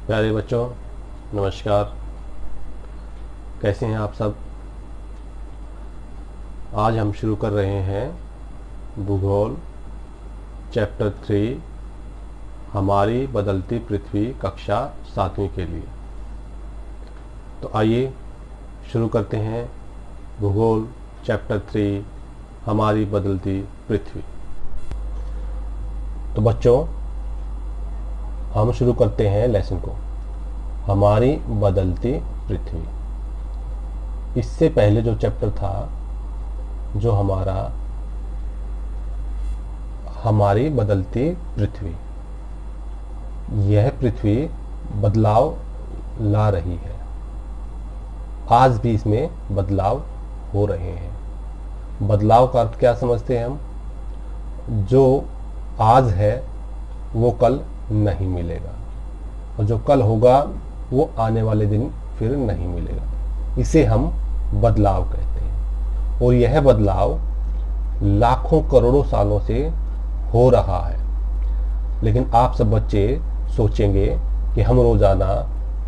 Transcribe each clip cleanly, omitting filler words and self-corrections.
प्यारे बच्चों, नमस्कार। कैसे हैं आप सब? आज हम शुरू कर रहे हैं भूगोल चैप्टर 3 हमारी बदलती पृथ्वी कक्षा 7वीं के लिए। तो आइए शुरू करते हैं भूगोल चैप्टर 3 हमारी बदलती पृथ्वी। तो बच्चों, हम शुरू करते हैं लेसन को, हमारी बदलती पृथ्वी। इससे पहले जो चैप्टर था, जो हमारी बदलती पृथ्वी, यह पृथ्वी बदलाव ला रही है। आज भी इसमें बदलाव हो रहे हैं। बदलाव का अर्थ क्या समझते हैं हम? जो आज है वो कल नहीं मिलेगा, और जो कल होगा वो आने वाले दिन फिर नहीं मिलेगा। इसे हम बदलाव कहते हैं। और यह बदलाव लाखों करोड़ों सालों से हो रहा है। लेकिन आप सब बच्चे सोचेंगे कि हम रोजाना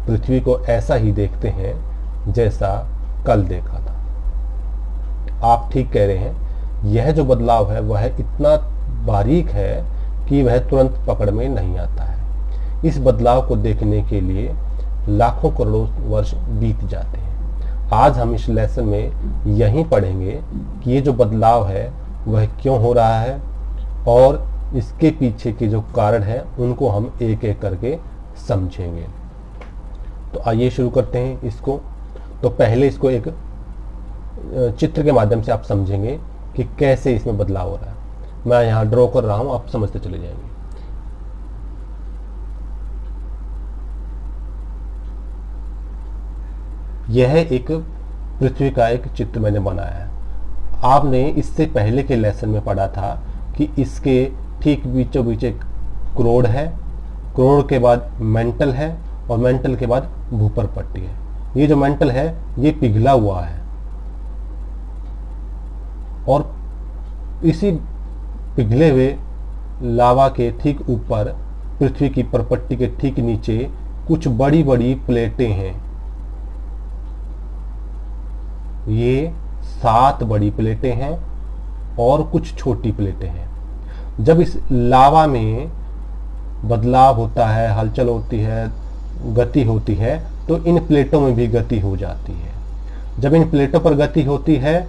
पृथ्वी को ऐसा ही देखते हैं जैसा कल देखा था। आप ठीक कह रहे हैं। यह जो बदलाव है वह इतना बारीक है कि वह तुरंत पकड़ में नहीं आता है। इस बदलाव को देखने के लिए लाखों करोड़ों वर्ष बीत जाते हैं। आज हम इस लेसन में यही पढ़ेंगे कि ये जो बदलाव है वह क्यों हो रहा है, और इसके पीछे के जो कारण है उनको हम एक एक करके समझेंगे। तो आइए शुरू करते हैं इसको। तो पहले इसको एक चित्र के माध्यम से आप समझेंगे कि कैसे इसमें बदलाव हो रहा है। मैं यहाँ ड्रॉ कर रहा हूं, आप समझते चले जाएंगे। यह एक पृथ्वी का एक चित्र मैंने बनाया है। आपने इससे पहले के लेसन में पढ़ा था कि इसके ठीक बीचों बीच एक क्रोड़ है, क्रोड़ के बाद मेंटल है, और मेंटल के बाद भूपर पट्टी है। ये जो मेंटल है ये पिघला हुआ है, और इसी पिघले हुए लावा के ठीक ऊपर पृथ्वी की परपट्टी के ठीक नीचे कुछ बड़ी बड़ी प्लेटें हैं। ये 7 बड़ी प्लेटें हैं और कुछ छोटी प्लेटें हैं। जब इस लावा में बदलाव होता है, हलचल होती है, गति होती है, तो इन प्लेटों में भी गति हो जाती है। जब इन प्लेटों पर गति होती है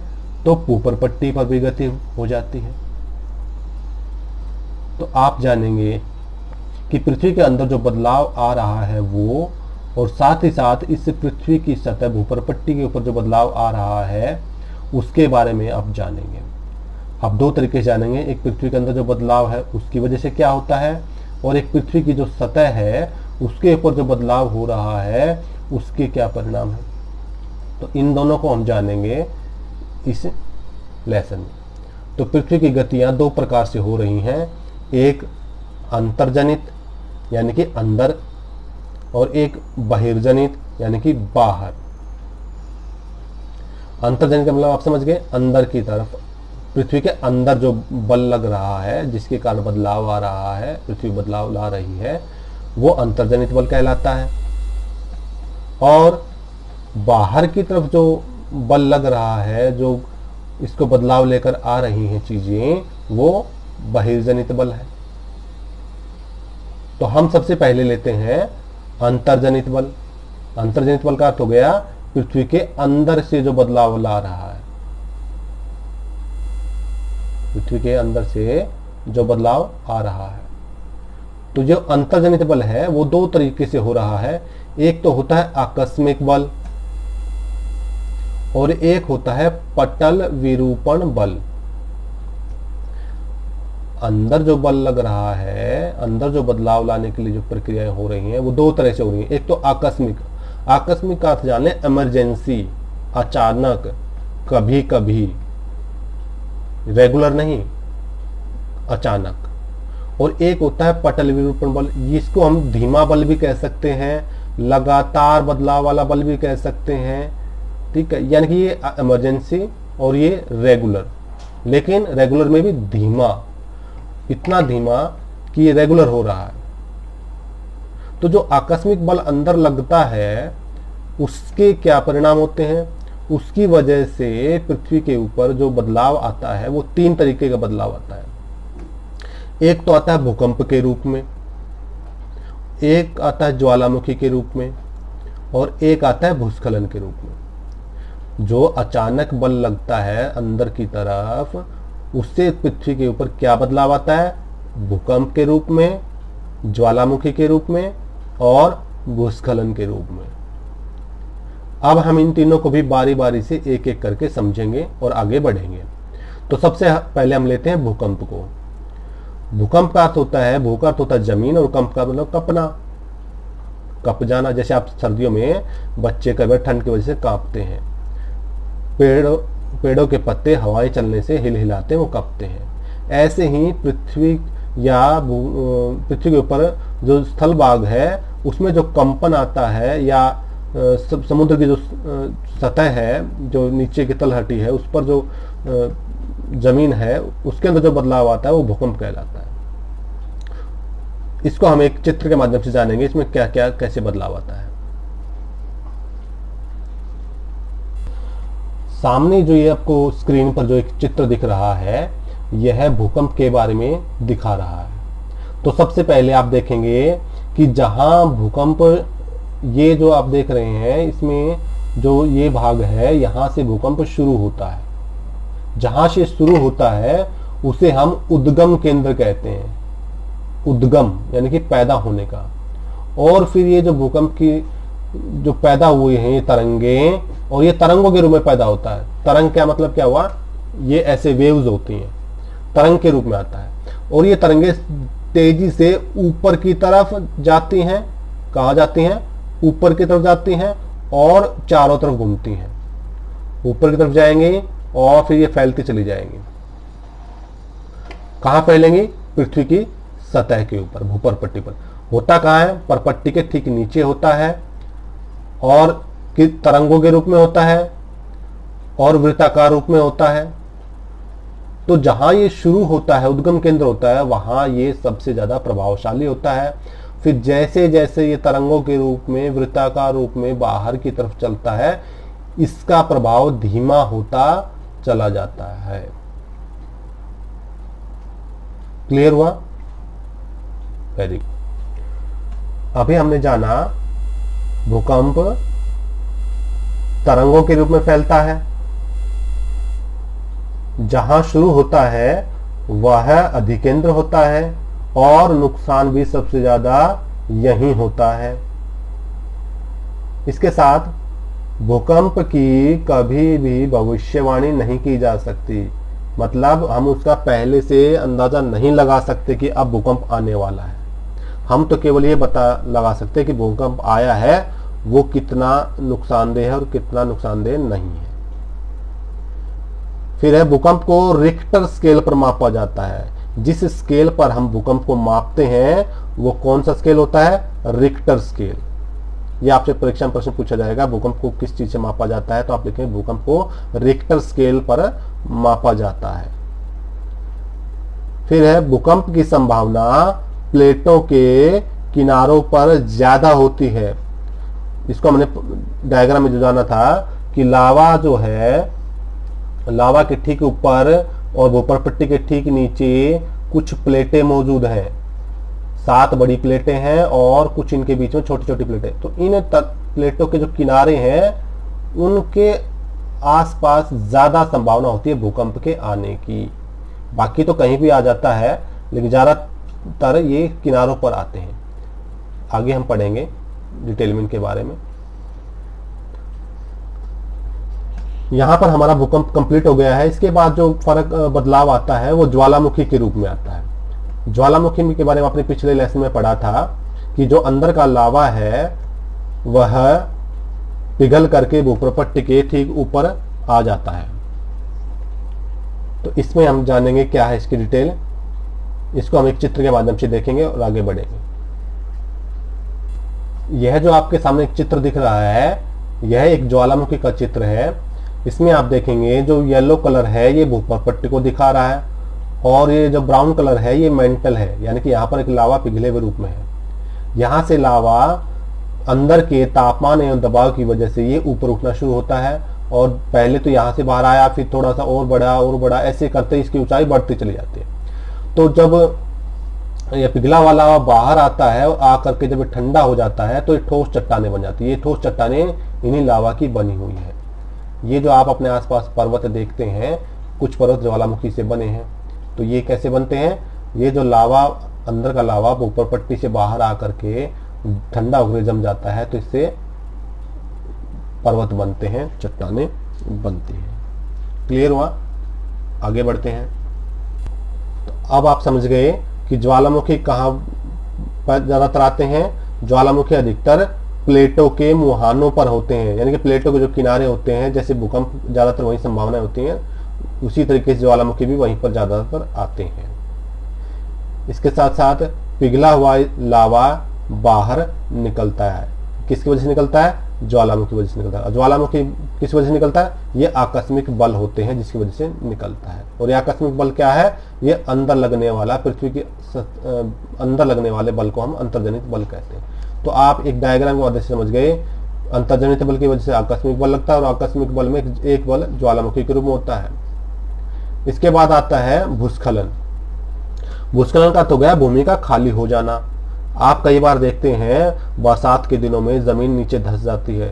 तो ऊपर पट्टी पर भी गति हो जाती है। तो आप जानेंगे कि पृथ्वी के अंदर जो बदलाव आ रहा है वो, और साथ ही साथ इस पृथ्वी की सतह भूपर पट्टी के ऊपर जो बदलाव आ रहा है उसके बारे में आप जानेंगे। आप 2 तरीके से जानेंगे। एक, पृथ्वी के अंदर जो बदलाव है उसकी वजह से क्या होता है, और एक, पृथ्वी की जो सतह है उसके ऊपर जो बदलाव हो रहा है उसके क्या परिणाम है। तो इन दोनों को हम जानेंगे इस लेसन में। तो पृथ्वी की गतियां 2 प्रकार से हो रही हैं। एक अंतर्जनित यानी कि अंदर, और एक बहिर्जनित यानी कि बाहर। अंतर्जनित का मतलब आप समझ गए, अंदर की तरफ, पृथ्वी के अंदर जो बल लग रहा है जिसके कारण बदलाव आ रहा है, पृथ्वी बदलाव ला रही है, वो अंतर्जनित बल कहलाता है। और बाहर की तरफ जो बल लग रहा है, जो इसको बदलाव लेकर आ रही हैं चीजें, वो बहिर्जनित बल है। तो हम सबसे पहले लेते हैं अंतर्जनित बल। अंतर्जनित बल का अर्थ हो गया पृथ्वी के अंदर से जो बदलाव ला रहा है। पृथ्वी के अंदर से जो बदलाव आ रहा है। तो जो अंतर्जनित बल है वो 2 तरीके से हो रहा है। एक तो होता है आकस्मिक बल, और एक होता है पटल विरूपण बल। अंदर जो बल लग रहा है, अंदर जो बदलाव लाने के लिए जो प्रक्रियाएं हो रही हैं वो 2 तरह से हो रही हैं। एक तो आकस्मिक। आकस्मिक का अर्थ जाने इमरजेंसी, अचानक, कभी कभी, रेगुलर नहीं, अचानक। और एक होता है पटल विरूपण बल, जिसको हम धीमा बल भी कह सकते हैं, लगातार बदलाव वाला बल भी कह सकते हैं। ठीक है, यानी कि ये इमरजेंसी और ये रेगुलर, लेकिन रेगुलर में भी धीमा, इतना धीमा कि ये रेगुलर हो रहा है। तो जो आकस्मिक बल अंदर लगता है उसके क्या परिणाम होते हैं? उसकी वजह से पृथ्वी के ऊपर जो बदलाव आता है वो 3 तरीके का बदलाव आता है। एक तो आता है भूकंप के रूप में, एक आता है ज्वालामुखी के रूप में, और एक आता है भूस्खलन के रूप में। जो अचानक बल लगता है अंदर की तरफ, उससे पृथ्वी के ऊपर क्या बदलाव आता है? भूकंप के रूप में, ज्वालामुखी के रूप में और भूस्खलन के रूप में। अब हम इन तीनों को भी बारी बारी से एक एक करके समझेंगे और आगे बढ़ेंगे। तो सबसे पहले हम लेते हैं भूकंप को। भूकंप का अर्थ होता है, भू का अर्थ होता है जमीन, और कंप का मतलब कपना, कप जाना। जैसे आप सर्दियों में बच्चे कभी ठंड की वजह से कांपते हैं, पेड़ों के पत्ते हवाएं चलने से हिलाते हैं, वो कांपते हैं। ऐसे ही पृथ्वी के ऊपर जो स्थल भाग है उसमें जो कंपन आता है, या समुद्र की जो सतह है, जो नीचे की तलहटी है, उस पर जो जमीन है उसके अंदर जो बदलाव आता है वो भूकंप कहलाता है। इसको हम एक चित्र के माध्यम से जानेंगे, इसमें क्या क्या कैसे बदलाव आता है। सामने जो ये आपको स्क्रीन पर जो एक चित्र दिख रहा है, यह भूकंप के बारे में दिखा रहा है। तो सबसे पहले आप देखेंगे कि जहां भूकंप, ये जो आप देख रहे हैं इसमें जो ये भाग है, यहां से भूकंप शुरू होता है। जहां से शुरू होता है उसे हम उद्गम केंद्र कहते हैं। उद्गम यानी कि पैदा होने का। और फिर ये जो भूकंप की जो पैदा हुए हैं ये तरंगे, और ये तरंगों के रूप में पैदा होता है। तरंग क्या मतलब क्या हुआ? ये ऐसे वेव्स होती हैं, तरंग के रूप में आता है। और ये तरंगे तेजी से ऊपर की तरफ जाती हैं। कहाँ जाती हैं? ऊपर की तरफ जाती हैं और चारों तरफ घूमती हैं। ऊपर की तरफ जाएंगी और फिर ये फैलती चली जाएंगी। कहां फैलेंगी? पृथ्वी की सतह के ऊपर, भूपर्पट्टी पर। होता कहां है? परपट्टी के ठीक नीचे होता है, और तरंगों के रूप में होता है और वृत्ताकार रूप में होता है। तो जहां ये शुरू होता है, उद्गम केंद्र होता है, वहां ये सबसे ज्यादा प्रभावशाली होता है। फिर जैसे जैसे ये तरंगों के रूप में, वृत्ताकार रूप में बाहर की तरफ चलता है, इसका प्रभाव धीमा होता चला जाता है। क्लियर हुआ? Very good. अभी हमने जाना भूकंप तरंगों के रूप में फैलता है। जहां शुरू होता है वह अधिकेंद्र होता है, और नुकसान भी सबसे ज्यादा यही होता है। इसके साथ भूकंप की कभी भी भविष्यवाणी नहीं की जा सकती। मतलब हम उसका पहले से अंदाजा नहीं लगा सकते कि अब भूकंप आने वाला है। हम तो केवल ये लगा सकते कि भूकंप आया है, वो कितना नुकसानदेह है और कितना नुकसानदेह नहीं है। फिर है, भूकंप को रिक्टर स्केल पर मापा जाता है। जिस स्केल पर हम भूकंप को मापते हैं वो कौन सा स्केल होता है? Richter scale. ये आपसे परीक्षा में प्रश्न पूछा जाएगा, भूकंप को किस चीज से मापा जाता है, तो आप लिखेंगे भूकंप को रिक्टर स्केल पर मापा जाता है। फिर है, भूकंप की संभावना प्लेटों के किनारों पर ज्यादा होती है। इसको हमने डायग्राम में जो जाना था कि लावा जो है, लावा के ठीक ऊपर और भूपर्पट्टी के ठीक नीचे कुछ प्लेटें मौजूद हैं। 7 बड़ी प्लेटें हैं और कुछ इनके बीच में छोटी छोटी प्लेटें। तो इन प्लेटों के जो किनारे हैं उनके आसपास ज्यादा संभावना होती है भूकंप के आने की। बाकी तो कहीं भी आ जाता है, लेकिन ज्यादातर ये किनारों पर आते हैं। आगे हम पढ़ेंगे डिटेल में इनके बारे में। यहां पर हमारा भूकंप कंप्लीट हो गया है। इसके बाद जो फर्क बदलाव आता है वो ज्वालामुखी के रूप में आता है। ज्वालामुखी के बारे में आपने पिछले लेसन में पढ़ा था कि जो अंदर का लावा है वह पिघल करके भूपर्पट्टी के ठीक ऊपर आ जाता है। तो इसमें हम जानेंगे क्या है इसकी डिटेल। इसको हम एक चित्र के माध्यम से देखेंगे और आगे बढ़ेंगे। यह जो आपके सामने एक चित्र दिख रहा है, यह एक ज्वालामुखी का चित्र है। इसमें आप देखेंगे जो येलो कलर है ये भूपर्पट्टी को दिखा रहा है, और ये जो ब्राउन कलर है ये मेंटल है, यानी कि यहाँ पर एक लावा पिघले हुए रूप में है। यहाँ से लावा अंदर के तापमान एवं दबाव की वजह से ये ऊपर उठना शुरू होता है, और पहले तो यहाँ से बाहर आया, फिर थोड़ा सा और बढ़ा, ऐसे करते इसकी ऊंचाई बढ़ती चली जाती है। तो जब ये पिघला हुआ लावा बाहर आता है और आकर के जब ठंडा हो जाता है तो ये ठोस चट्टानें बन जाती है। ये ठोस चट्टानें इन्हीं लावा की बनी हुई है। ये जो आप अपने आसपास पर्वत देखते हैं, कुछ पर्वत ज्वालामुखी से बने हैं। तो ये कैसे बनते हैं? ये जो लावा, अंदर का लावा ऊपर पट्टी से बाहर आकर के ठंडा होकर जम जाता है, तो इससे पर्वत बनते हैं, चट्टानें बनती हैं। क्लियर हुआ? आगे बढ़ते हैं। तो अब आप समझ गए कि ज्वालामुखी कहाँ पर ज्यादातर आते हैं। ज्वालामुखी अधिकतर प्लेटों के मुहानों पर होते हैं, यानी कि प्लेटों के जो किनारे होते हैं, जैसे भूकंप ज्यादातर वही संभावनाएं होती हैं, उसी तरीके से ज्वालामुखी भी वहीं पर ज्यादातर आते हैं। इसके साथ साथ पिघला हुआ लावा बाहर निकलता है। किसकी वजह से निकलता है? ज्वालामुखी की वजह से निकलता है। ज्वालामुखी किस वजह से निकलता है? ये आकस्मिक बल होते हैं जिसकी वजह से निकलता है। और ये आकस्मिक बल क्या है? ये अंदर लगने वाला, पृथ्वी के अंदर लगने वाले बल को हम अंतर्जनित बल कहते हैं। तो आप एक डायग्राम की मदद से समझ गए, अंतर्जनित बल की वजह से आकस्मिक बल लगता है, और आकस्मिक बल में एक बल ज्वालामुखी के रूप में होता है। इसके बाद आता है भूस्खलन। भूस्खलन का तो गया भूमि का खाली हो जाना। आप कई बार देखते हैं बरसात के दिनों में जमीन नीचे धंस जाती है,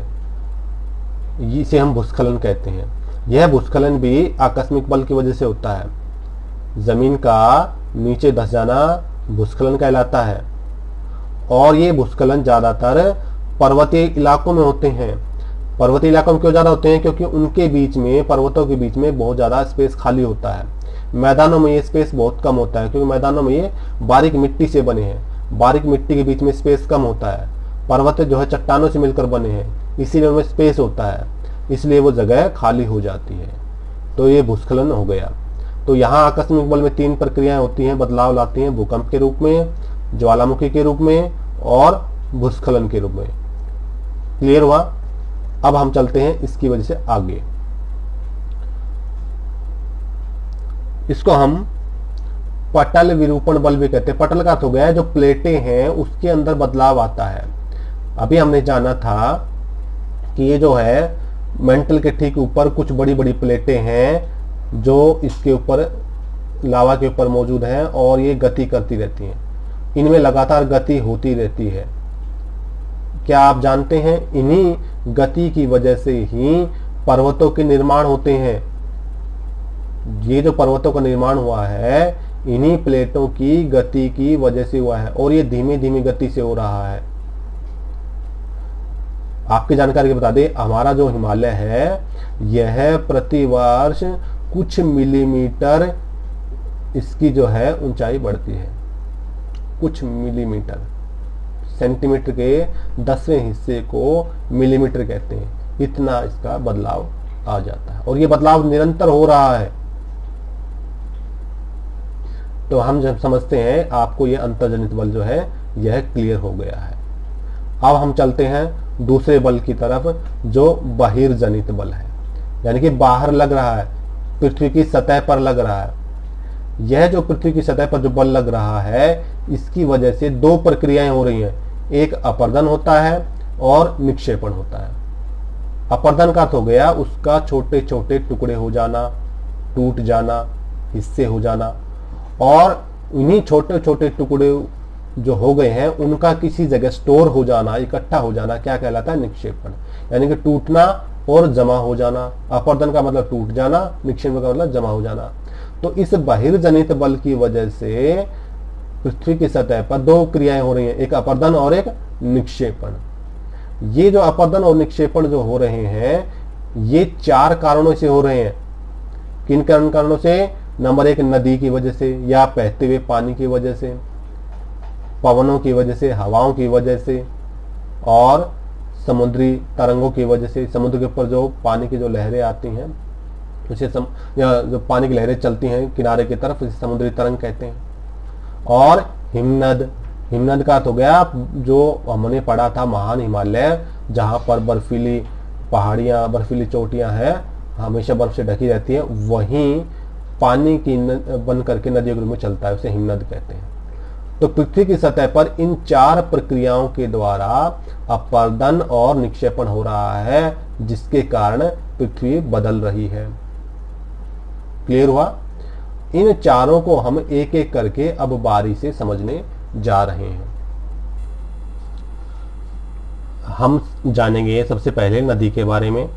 इसे हम भूस्खलन कहते हैं। यह भूस्खलन भी आकस्मिक बल की वजह से होता है। जमीन का नीचे धंस जाना भूस्खलन कहलाता है, और ये भूस्खलन ज्यादातर पर्वतीय इलाकों में होते हैं। पर्वतीय इलाकों में क्यों ज्यादा होते हैं? क्योंकि उनके बीच में, पर्वतों के बीच में बहुत ज्यादा स्पेस खाली होता है। मैदानों में ये स्पेस बहुत कम होता है, क्योंकि मैदानों में ये बारीक मिट्टी से बने हैं, बारीक मिट्टी के बीच में स्पेस कम होता है। पर्वत जो है चट्टानों से मिलकर बने हैं, इसीलिए उनमें स्पेस होता है, इसलिए वो जगह खाली हो जाती है। तो ये भूस्खलन हो गया। तो यहाँ आकस्मिक बल में 3 प्रक्रियाएं होती हैं, बदलाव लाती हैं, भूकंप के रूप में, ज्वालामुखी के रूप में और भूस्खलन के रूप में। क्लियर हुआ? अब हम चलते हैं इसकी वजह से आगे। इसको हम पटल विरूपण बल भी कहते हैं। पटल का तो गया जो प्लेटें हैं उसके अंदर बदलाव आता है। अभी हमने जाना था कि ये जो है मेंटल के ठीक ऊपर कुछ बड़ी बड़ी प्लेटें हैं जो इसके ऊपर, लावा के ऊपर मौजूद हैं, और ये गति करती रहती हैं। इनमें लगातार गति होती रहती है। क्या आप जानते हैं इन्हीं गति की वजह से ही पर्वतों के निर्माण होते हैं। ये जो पर्वतों का निर्माण हुआ है इन्हीं प्लेटों की गति की वजह से हुआ है, और ये धीमी धीमी गति से हो रहा है। आपकी जानकारी के बता दें, हमारा जो हिमालय है यह प्रतिवर्ष कुछ मिलीमीटर इसकी जो है ऊंचाई बढ़ती है। कुछ मिलीमीटर, सेंटीमीटर के 10वें हिस्से को मिलीमीटर कहते हैं। इतना इसका बदलाव आ जाता है, और ये बदलाव निरंतर हो रहा है। तो हम जब समझते हैं आपको ये अंतर्जनित बल जो है यह क्लियर हो गया है। अब हम चलते हैं दूसरे बल की तरफ, जो बहिर्जनित बल है, यानी कि बाहर लग रहा है, पृथ्वी की सतह पर लग रहा है। यह जो पृथ्वी की सतह पर जो बल लग रहा है, इसकी वजह से 2 प्रक्रियाएं हो रही हैं। एक अपर्दन होता है और निक्षेपण होता है। अपर्दन का तो गया उसका छोटे छोटे टुकड़े हो जाना, टूट जाना, हिस्से हो जाना, और इन्हीं छोटे छोटे टुकड़े जो हो गए हैं उनका किसी जगह स्टोर हो जाना, इकट्ठा हो जाना, क्या कहलाता है? निक्षेपण। यानी कि टूटना और जमा हो जाना। अपर्दन का मतलब टूट जाना, निक्षेपण का मतलब जमा हो जाना। तो इस बहिर्जनित बल की वजह से पृथ्वी की सतह पर 2 क्रियाएं हो रही हैं, एक अपर्दन और एक निक्षेपण। ये जो अपर्दन और निक्षेपण जो हो रहे हैं ये 4 कारणों से हो रहे हैं। किन कारणों से? नंबर 1 नदी की वजह से, या बहते हुए पानी की वजह से, पवनों की वजह से, हवाओं की वजह से, और समुद्री तरंगों की वजह से। समुद्र के ऊपर जो पानी की जो लहरें आती हैं उसे या जो पानी की लहरें चलती हैं किनारे की तरफ, उसे समुद्री तरंग कहते हैं। और हिमनद, हिमनद का तो गया जो हमने पढ़ा था महान हिमालय, जहां पर बर्फीली पहाड़ियां, बर्फीली चोटियां हैं, हमेशा बर्फ से ढकी रहती है, वहीं पानी की बन करके नदियों के रूप में चलता है, उसे हिमनद कहते हैं। तो पृथ्वी की सतह पर इन 4 प्रक्रियाओं के द्वारा अपरदन और निक्षेपण हो रहा है, जिसके कारण पृथ्वी बदल रही है। क्लियर हुआ? इन चारों को हम एक एक करके अब बारी से समझने जा रहे हैं। हम जानेंगे सबसे पहले नदी के बारे में।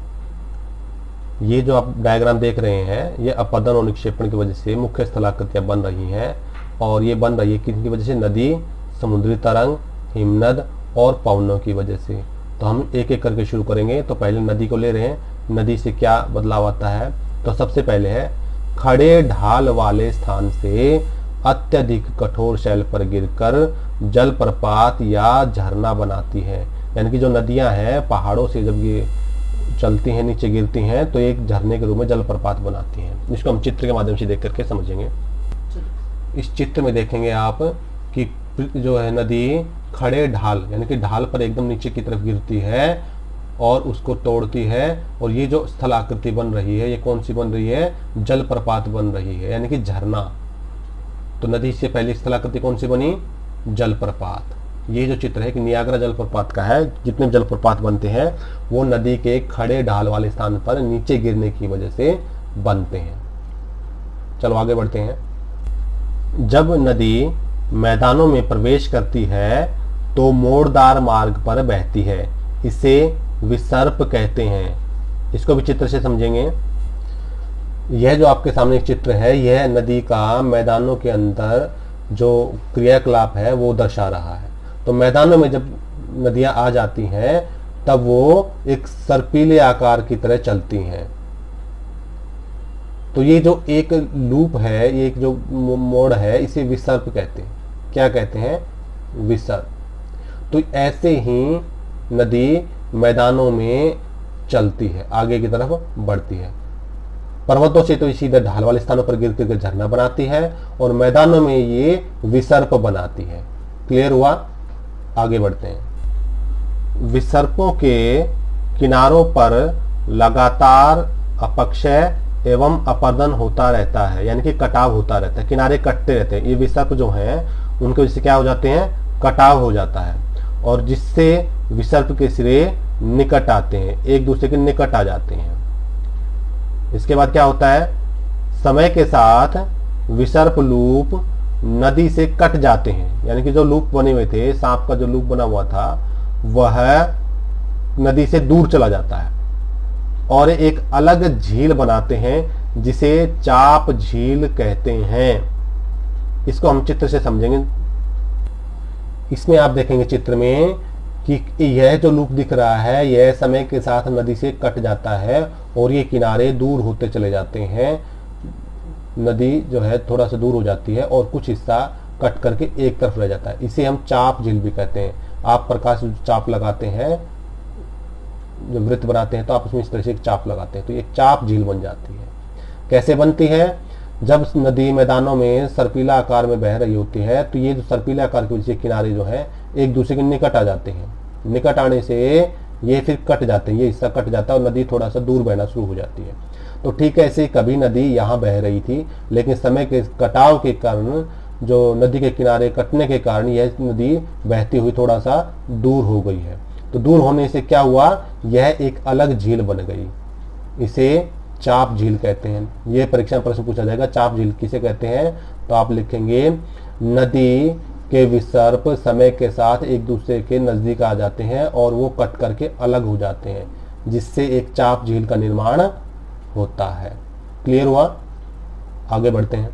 ये जो आप डायग्राम देख रहे हैं, ये अपरदन और निक्षेपण की वजह से मुख्य स्थलाकृतियां बन रही हैं, और ये बन रही है किनकी वजह से? नदी, समुद्री तरंग, हिमनद और पवनों की वजह से। तो हम एक एक करके शुरू करेंगे। तो पहले नदी को ले रहे हैं। नदी से क्या बदलाव आता है? तो सबसे पहले है खड़े ढाल वाले स्थान से अत्यधिक कठोर शैल पर गिरकर जलप्रपात या झरना बनाती है। यानी कि जो नदियां हैं पहाड़ों से जब ये चलती हैं, नीचे गिरती हैं, तो एक झरने के रूप में जलप्रपात बनाती हैं। इसको हम चित्र के माध्यम से देख करके समझेंगे। इस चित्र में देखेंगे आप कि जो है नदी खड़े ढाल यानी कि ढाल पर एकदम नीचे की तरफ गिरती है और उसको तोड़ती है, और ये जो स्थलाकृति बन रही है, ये कौन सी बन रही है? जलप्रपात बन रही है, यानी कि झरना। तो नदी से पहली स्थलाकृति कौन सी बनी? जलप्रपात। ये जो चित्र है कि नियाग्रा जलप्रपात का है। जितने जलप्रपात बनते हैं वो नदी के खड़े ढाल वाले स्थान पर नीचे गिरने की वजह से बनते हैं। चलो आगे बढ़ते हैं। जब नदी मैदानों में प्रवेश करती है तो मोड़दार मार्ग पर बहती है, इसे विसर्प कहते हैं। इसको भी चित्र से समझेंगे। यह जो आपके सामने एक चित्र है, यह नदी का मैदानों के अंदर जो क्रियाकलाप है वो दर्शा रहा है। तो मैदानों में जब नदियां आ जाती हैं तब वो एक सर्पीले आकार की तरह चलती हैं। तो ये जो एक लूप है, ये एक जो मोड़ है, इसे विसर्प कहते हैं। क्या कहते हैं? विसर्प। तो ऐसे ही नदी मैदानों में चलती है, आगे की तरफ बढ़ती है। पर्वतों से तो सीधे ढाल वाले स्थानों पर गिर कर झरना बनाती है, और मैदानों में ये विसर्प बनाती है। क्लियर हुआ? आगे बढ़ते हैं। विसर्पों के किनारों पर लगातार अपक्षय एवं अपरदन होता रहता है, यानी कि कटाव होता रहता है, किनारे कटते रहते हैं। ये विसर्प जो हैं उनके वजह से क्या हो जाते हैं? कटाव हो जाता है, और जिससे विसर्प के सिरे निकट आते हैं, एक दूसरे के निकट आ जाते हैं। इसके बाद क्या होता है? समय के साथ विसर्प लूप नदी से कट जाते हैं, यानी कि जो लूप बने हुए थे, सांप का जो लूप बना हुआ था, वह नदी से दूर चला जाता है और एक अलग झील बनाते हैं, जिसे चाप झील कहते हैं। इसको हम चित्र से समझेंगे। इसमें आप देखेंगे चित्र में कि यह जो लूप दिख रहा है, यह समय के साथ नदी से कट जाता है और ये किनारे दूर होते चले जाते हैं। नदी जो है थोड़ा सा दूर हो जाती है और कुछ हिस्सा कट करके एक तरफ रह जाता है। इसे हम चाप झील भी कहते हैं। आप प्रकाश चाप लगाते हैं, जो वृत्त बनाते हैं, तो आप उसमें इस तरह से एक चाप लगाते हैं, तो एक चाप झील बन जाती है। कैसे बनती है? जब नदी मैदानों में सर्पीला आकार में बह रही होती है, तो ये जो सर्पीला आकार की वजह से किनारे जो है एक दूसरे के निकट आ जाते हैं। निकट आने से ये फिर कट जाते हैं, ये हिस्सा कट जाता है और नदी थोड़ा सा दूर बहना शुरू हो जाती है। तो ठीक है, ऐसे कभी नदी यहाँ बह रही थी, लेकिन समय के कटाव के कारण, जो नदी के किनारे कटने के कारण, यह नदी बहती हुई थोड़ा सा दूर हो गई है। तो दूर होने से क्या हुआ? यह एक अलग झील बन गई। इसे चाप झील कहते हैं। यह परीक्षा में प्रश्न पूछा जाएगा, चाप झील किसे कहते हैं? तो आप लिखेंगे नदी के विसर्प समय के साथ एक दूसरे के नजदीक आ जाते हैं और वो कट करके अलग हो जाते हैं, जिससे एक चाप झील का निर्माण होता है। क्लियर हुआ? आगे बढ़ते हैं।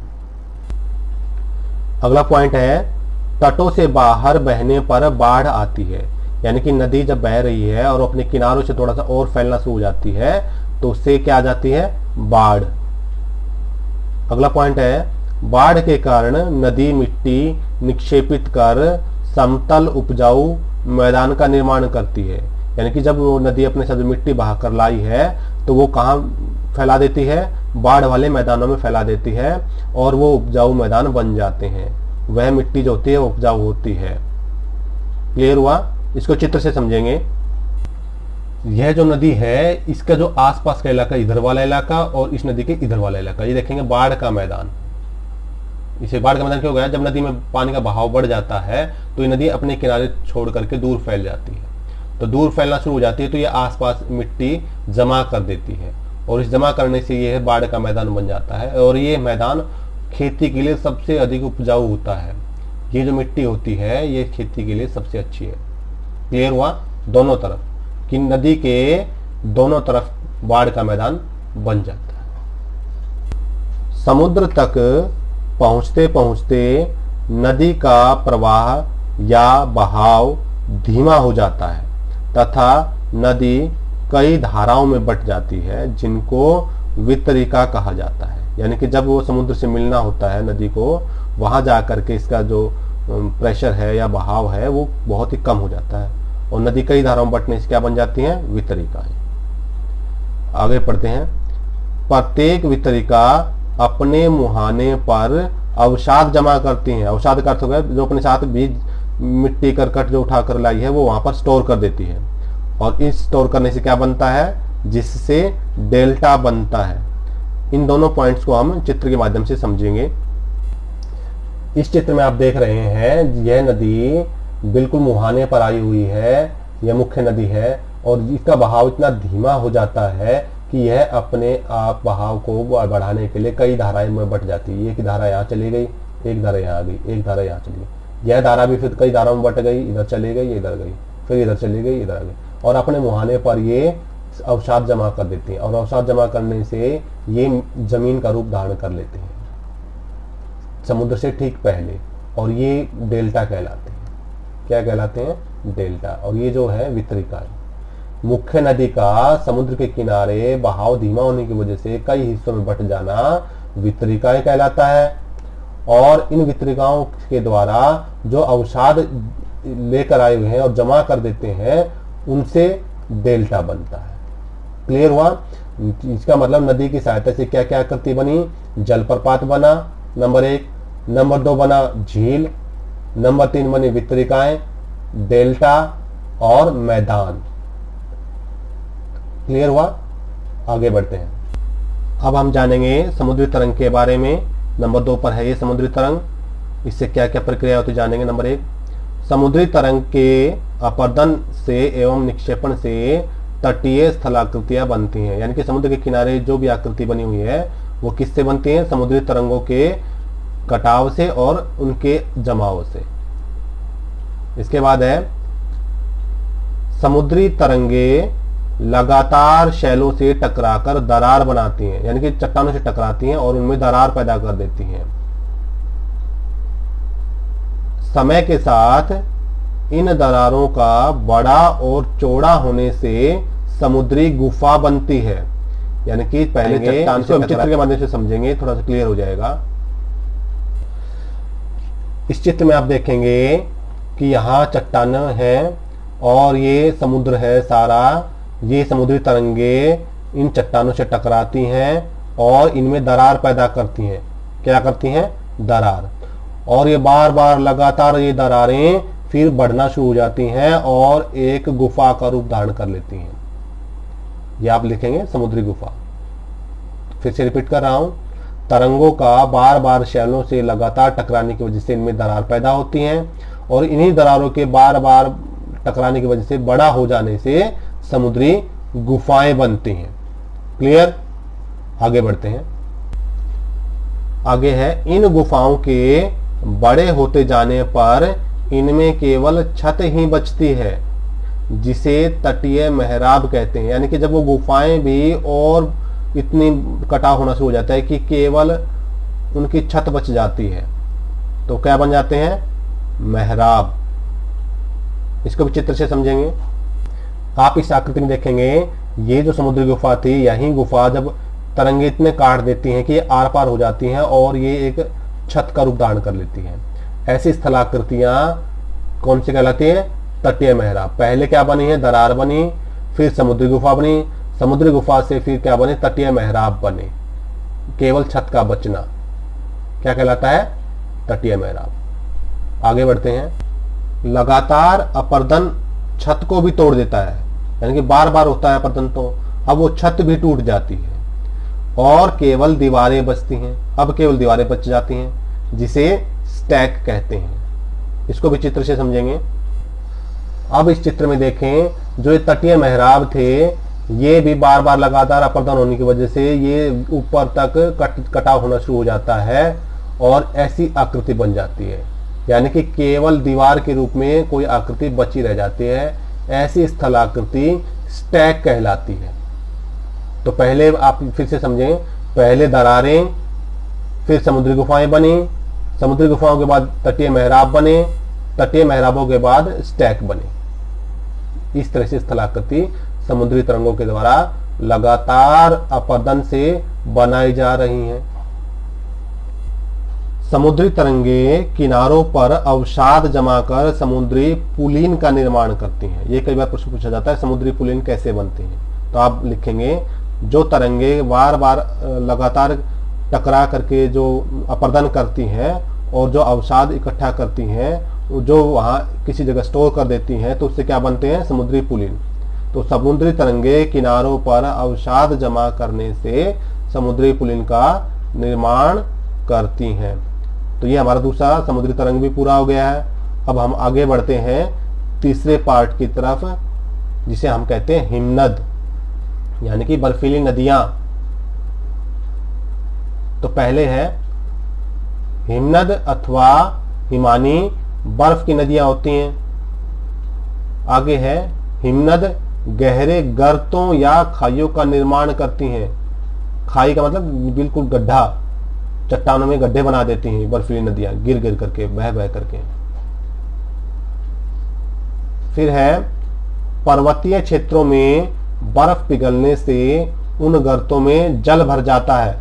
अगला पॉइंट है, तटों से बाहर बहने पर बाढ़ आती है। यानी कि नदी जब बह रही है और अपने किनारों से थोड़ा सा और फैलना शुरू हो जाती है, तो उससे क्या आ जाती है? बाढ़। अगला पॉइंट है, बाढ़ के कारण नदी मिट्टी निक्षेपित कर समतल उपजाऊ मैदान का निर्माण करती है। यानी कि जब वो नदी अपने साथ मिट्टी बहाकर लाई है, तो वो कहाँ फैला देती है? बाढ़ वाले मैदानों में फैला देती है, और वो उपजाऊ मैदान बन जाते हैं। वह मिट्टी जो होती है उपजाऊ होती है। क्लियर हुआ? इसको चित्र से समझेंगे। यह जो नदी है, इसका जो आसपास का इलाका, इधर वाला इलाका और इस नदी के इधर वाला इलाका, ये देखेंगे बाढ़ का मैदान। इसे बाढ़ का मैदान क्यों गया? जब नदी में पानी का बहाव बढ़ जाता है तो ये नदी अपने किनारे छोड़ करके दूर फैल जाती है। तो दूर फैलना शुरू हो जाती है तो ये आसपास मिट्टी जमा कर देती है, और इस जमा करने से ये बाढ़ का मैदान बन जाता है, और ये मैदान खेती के लिए सबसे अधिक उपजाऊ होता है। ये जो मिट्टी होती है ये खेती के लिए सबसे अच्छी है। क्लियर हुआ? दोनों तरफ कि नदी के दोनों तरफ बाढ़ का मैदान बन जाता है। समुद्र तक पहुंचते पहुंचते नदी का प्रवाह या बहाव धीमा हो जाता है तथा नदी कई धाराओं में बट जाती है, जिनको वितरिका कहा जाता है। यानी कि जब वो समुद्र से मिलना होता है नदी को, वहां जाकर के इसका जो प्रेशर है या बहाव है वो बहुत ही कम हो जाता है, और नदी कई धाराओं में बटने से क्या बन जाती है? वितरिकाएं। आगे पढ़ते हैं। प्रत्येक वितरिका अपने मुहाने पर अवसाद जमा करती हैं। अवसाद का अर्थ हो गया जो अपने साथ बीज मिट्टी करकट जो उठाकर लाई है वो वहां पर स्टोर कर देती है, और इस स्टोर करने से क्या बनता है? जिससे डेल्टा बनता है। इन दोनों पॉइंट्स को हम चित्र के माध्यम से समझेंगे। इस चित्र में आप देख रहे हैं यह नदी बिल्कुल मुहाने पर आई हुई है, यह मुख्य नदी है, और इसका बहाव इतना धीमा हो जाता है कि यह अपने आप बहाव को बढ़ाने के लिए कई धाराएं में बट जाती है। एक धारा यहाँ चली गई, एक धारा यहाँ आ गई, एक धारा यहाँ चली गई, यह धारा भी फिर कई धाराओं में बट गई, इधर चली गई, इधर गई, फिर इधर चली गई, इधर आ गई, और अपने मुहाने पर ये अवसाद जमा कर देती है, और अवसाद जमा करने से ये जमीन का रूप धारण कर लेते हैं समुद्र से ठीक पहले, और ये डेल्टा कहलाते हैं। क्या कहलाते हैं? डेल्टा। और ये जो है वितरिका है। मुख्य नदी का समुद्र के किनारे बहाव धीमा होने की वजह से कई हिस्सों में बट जाना वितरिकाएं कहलाता है, और इन वितरिकाओं के द्वारा जो अवसाद लेकर आए हुए हैं और जमा कर देते हैं उनसे डेल्टा बनता है। क्लियर हुआ? इसका मतलब नदी की सहायता से क्या क्या आकृति बनी? जलप्रपात बना, नंबर 1, नंबर 2 बना झील, नंबर 3 बनी वितरिकाएं, डेल्टा और मैदान। क्लियर हुआ? आगे बढ़ते हैं। अब हम जानेंगे समुद्री तरंग के बारे में। नंबर 2 पर है ये समुद्री तरंग। इससे क्या क्या प्रक्रिया होती जानेंगे। नंबर 1, समुद्री तरंग के अपर्दन से एवं निक्षेपण से तटीय स्थलाकृतियां बनती हैं। यानी कि समुद्र के किनारे जो भी आकृति बनी हुई है वो किससे बनती है? समुद्री तरंगों के कटाव से और उनके जमाव से। इसके बाद है समुद्री तरंगे लगातार शैलों से टकराकर दरार बनाती हैं, यानी कि चट्टानों से टकराती हैं और उनमें दरार पैदा कर देती हैं। समय के साथ इन दरारों का बड़ा और चौड़ा होने से समुद्री गुफा बनती है। यानी कि पहले चट्टान से चित्र के माध्यम से समझेंगे, थोड़ा सा क्लियर हो जाएगा। इस चित्र में आप देखेंगे कि यहाँ चट्टान है और ये समुद्र है सारा। ये समुद्री तरंगे इन चट्टानों से टकराती हैं और इनमें दरार पैदा करती हैं। क्या करती हैं? दरार। और ये बार बार लगातार ये दरारें फिर बढ़ना शुरू हो जाती हैं और एक गुफा का रूप धारण कर लेती हैं। ये आप लिखेंगे समुद्री गुफा। फिर से रिपीट कर रहा हूं, तरंगों का बार बार शैलों से लगातार टकराने की वजह से इनमें दरार पैदा होती हैं और इन्हीं दरारों के बार बार टकराने की वजह से बड़ा हो जाने से समुद्री गुफाएं बनती हैं। क्लियर? आगे बढ़ते हैं। आगे है इन गुफाओं के बड़े होते जाने पर इनमें केवल छत ही बचती है, जिसे तटीय मेहराब कहते हैं। यानी कि जब वो गुफाएं भी और इतनी कटाव होना शुरू हो जाता है कि केवल उनकी छत बच जाती है, तो क्या बन जाते हैं? मेहराब। इसको भी चित्र से समझेंगे। आप इस आकृति में देखेंगे ये जो समुद्री गुफा थी, यही गुफा जब तरंगे इतने काट देती हैं कि ये आर पार हो जाती हैं और ये एक छत का रूप धारण कर लेती हैं। ऐसी स्थलाकृतियां कौन सी कहलाती है? तटीय मेहराब। पहले क्या बनी है? दरार बनी, फिर समुद्री गुफा बनी, समुद्री गुफा से फिर क्या बने? तटीय मेहराब बने। केवल छत का बचना क्या कहलाता है? तटीय मेहराब। आगे बढ़ते हैं। लगातार अपर्दन छत को भी तोड़ देता है, यानी कि बार बार होता है अपर्दन, तो अब वो छत भी टूट जाती है और केवल दीवारें बचती हैं। अब केवल दीवारें बच जाती हैं। जिसे स्टैक कहते हैं। इसको भी चित्र से समझेंगे। अब इस चित्र में देखें, जो ये तटीय मेहराब थे, ये भी बार बार लगातार अपर्दन होने की वजह से ये ऊपर तक कटाव होना शुरू हो जाता है और ऐसी आकृति बन जाती है, यानी कि केवल दीवार के रूप में कोई आकृति बची रह जाती है। ऐसी स्थलाकृति स्टैक कहलाती है। तो पहले आप फिर से समझें, पहले दरारें, फिर समुद्री गुफाएं बनी, समुद्री गुफाओं के बाद तटीय मेहराब बने, तटीय मेहराबों के बाद स्टैक बने। इस तरह से स्थलाकृति समुद्री तरंगों के द्वारा लगातार अपर्दन से बनाई जा रही हैं। समुद्री तरंगे किनारों पर अवसाद जमा कर समुद्री पुलिन का निर्माण करती हैं। ये कई बार प्रश्न पूछा जाता है, समुद्री पुलिन कैसे बनते हैं? तो आप लिखेंगे, जो तरंगे बार बार लगातार टकरा करके जो अपर्दन करती हैं और जो अवसाद इकट्ठा करती हैं, जो वहां किसी जगह स्टोर कर देती हैं, तो उससे क्या बनते हैं? समुद्री पुलिन। तो समुद्री तरंगे किनारों पर अवसाद जमा करने से समुद्री पुलिन का निर्माण करती हैं। तो ये हमारा दूसरा समुद्री तरंग भी पूरा हो गया है। अब हम आगे बढ़ते हैं तीसरे पार्ट की तरफ, जिसे हम कहते हैं हिमनद, यानी कि बर्फीली नदियां। तो पहले है हिमनद अथवा हिमानी, बर्फ की नदियां होती हैं। आगे है हिमनद गहरे गर्तों या खाइयों का निर्माण करती हैं। खाई का मतलब बिल्कुल गड्ढा, चट्टानों में गड्ढे बना देती हैं बर्फीली नदियां, गिर गिर करके, बह बह करके। फिर है पर्वतीय क्षेत्रों में बर्फ पिघलने से उन गर्तों में जल भर जाता है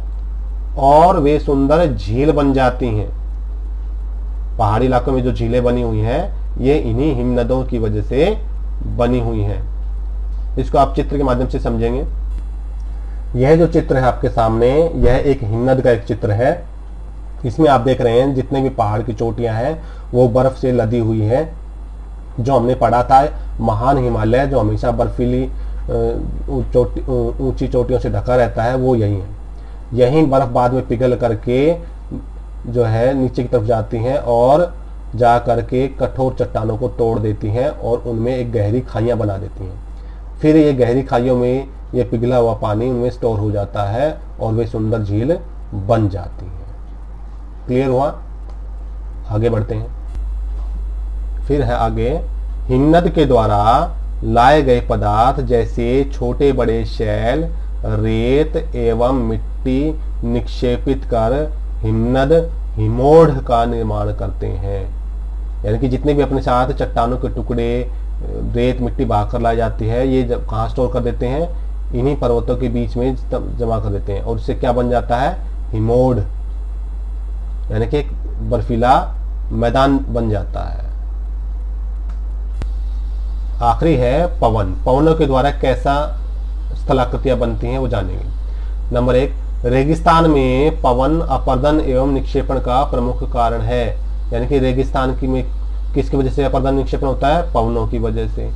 और वे सुंदर झील बन जाती हैं। पहाड़ी इलाकों में जो झीलें बनी हुई हैं, ये इन्हीं हिमनदों की वजह से बनी हुई हैं। इसको आप चित्र के माध्यम से समझेंगे। यह जो चित्र है आपके सामने, यह एक हिमनद का एक चित्र है। इसमें आप देख रहे हैं जितने भी पहाड़ की चोटियां हैं वो बर्फ से लदी हुई है। जो हमने पढ़ा था महान हिमालय, जो हमेशा बर्फीली ऊंची चोटियों से ढका रहता है, वो यही है। यही बर्फ बाद में पिघल करके जो है नीचे की तरफ जाती हैं और जा करके कठोर चट्टानों को तोड़ देती हैं और उनमें एक गहरी खाइयां बना देती हैं। फिर ये गहरी खाइयों में ये पिघला हुआ पानी उनमें स्टोर हो जाता है और वे सुंदर झील बन जाती है। क्लियर हुआ? आगे बढ़ते हैं। फिर है आगे, हिमनद के द्वारा लाए गए पदार्थ जैसे छोटे बड़े शैल, रेत एवं मिट्टी निक्षेपित कर हिमनद हिमोढ़ का निर्माण करते हैं। यानी कि जितने भी अपने साथ चट्टानों के टुकड़े, रेत, मिट्टी बहाकर लाई जाती है, ये जब कहाँ स्टोर कर देते हैं? इन्हीं पर्वतों के बीच में जमा कर देते हैं और इससे क्या बन जाता है? हिमोढ़, यानी कि एक बर्फीला मैदान बन जाता है। आखिरी है पवन। पवनों के द्वारा कैसा स्थलाकृतियां बनती हैं वो जानेंगे। नंबर 1, रेगिस्तान में पवन अपर्दन एवं निक्षेपण का प्रमुख कारण है। यानी कि रेगिस्तान की में किसकी वजह से अपर्दन निक्षेपण होता है? पवनों की वजह से।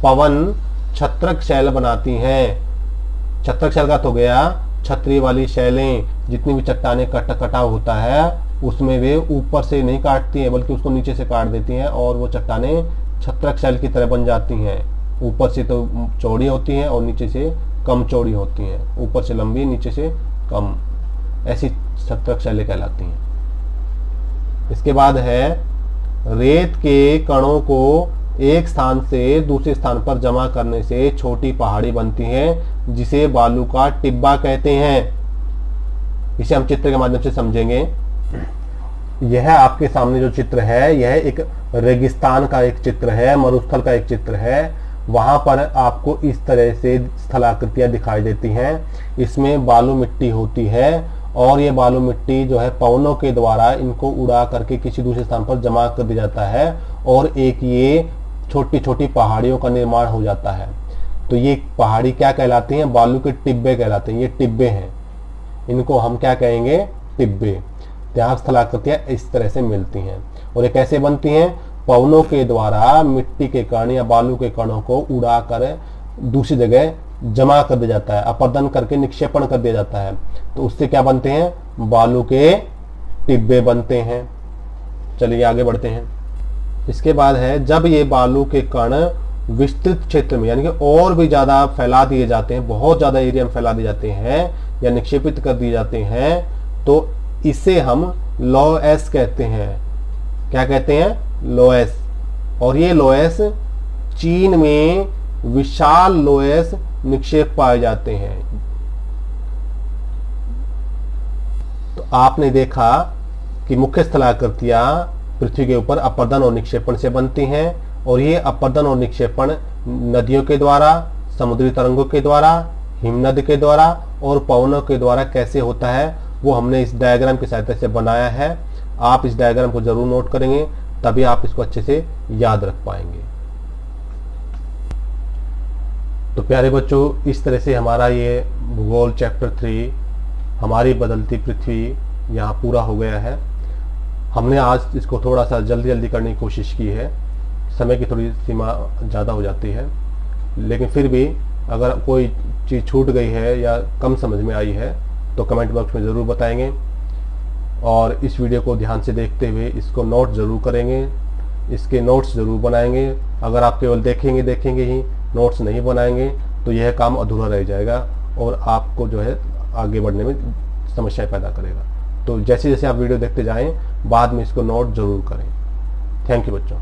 पवन छत्रक शैल बनाती हैं। छत्रक शैल का तो गया छतरी वाली शैलें, जितनी भी चट्टाने कटाव होता है उसमें वे ऊपर से नहीं काटती हैं बल्कि उसको नीचे से काट देती हैं और वो चट्टाने छत्रक शैल की तरह बन जाती हैं। ऊपर से तो चौड़ी होती हैं और नीचे से कम चौड़ी होती हैं, ऊपर से लंबी नीचे से कम, ऐसी छत्रक शैलें कहलाती हैं। इसके बाद है रेत के कणों को एक स्थान से दूसरे स्थान पर जमा करने से छोटी पहाड़ी बनती है, जिसे बालू का टिब्बा कहते हैं। इसे हम चित्र के माध्यम से समझेंगे। यह आपके सामने जो चित्र है, यह एक रेगिस्तान का एक चित्र है, मरुस्थल का एक चित्र है। वहां पर आपको इस तरह से स्थलाकृतियां दिखाई देती हैं। इसमें बालू मिट्टी होती है और ये बालू मिट्टी जो है पवनों के द्वारा इनको उड़ा करके किसी दूसरे स्थान पर जमा कर दिया जाता है और एक ये छोटी छोटी पहाड़ियों का निर्माण हो जाता है। तो ये पहाड़ी क्या कहलाती हैं? बालू के टिब्बे कहलाते हैं। ये टिब्बे हैं, इनको हम क्या कहेंगे? टिब्बे। त्याग स्थलाकृतियां इस तरह से मिलती हैं और ये कैसे बनती हैं? पवनों के द्वारा मिट्टी के कण या बालू के कणों को उड़ा कर दूसरी जगह जमा कर दिया जाता है, अपर्दन करके निक्षेपण कर दिया जाता है। तो उससे क्या बनते हैं? बालू के टिब्बे बनते हैं। चलिए आगे बढ़ते हैं। इसके बाद है जब ये बालू के कण विस्तृत क्षेत्र में यानी कि और भी ज्यादा फैला दिए जाते हैं, बहुत ज्यादा एरिया में फैला दिए जाते हैं या निक्षेपित कर दिए जाते हैं, तो इसे हम लोएस कहते हैं। क्या कहते हैं? लोएस। और ये लोएस चीन में विशाल लोएस निक्षेप पाए जाते हैं। तो आपने देखा कि मुख्य स्थलाकृतियां पृथ्वी के ऊपर अपर्दन और निक्षेपण से बनती हैं, और ये अपर्दन और निक्षेपण नदियों के द्वारा, समुद्री तरंगों के द्वारा, हिमनद के द्वारा और पवनों के द्वारा कैसे होता है वो हमने इस डायग्राम की सहायता से बनाया है। आप इस डायग्राम को जरूर नोट करेंगे, तभी आप इसको अच्छे से याद रख पाएंगे। तो प्यारे बच्चों, इस तरह से हमारा ये भूगोल चैप्टर 3 हमारी बदलती पृथ्वी यहाँ पूरा हो गया है। हमने आज इसको थोड़ा सा जल्दी जल्दी करने की कोशिश की है, समय की थोड़ी सीमा ज़्यादा हो जाती है, लेकिन फिर भी अगर कोई चीज़ छूट गई है या कम समझ में आई है तो कमेंट बॉक्स में ज़रूर बताएंगे। और इस वीडियो को ध्यान से देखते हुए इसको नोट ज़रूर करेंगे, इसके नोट्स ज़रूर बनाएंगे। अगर आप केवल देखेंगे ही, नोट्स नहीं बनाएंगे तो यह काम अधूरा रह जाएगा और आपको जो है आगे बढ़ने में समस्याएं पैदा करेगा। तो जैसे जैसे आप वीडियो देखते जाएं, बाद में इसको नोट ज़रूर करें। थैंक यू बच्चों।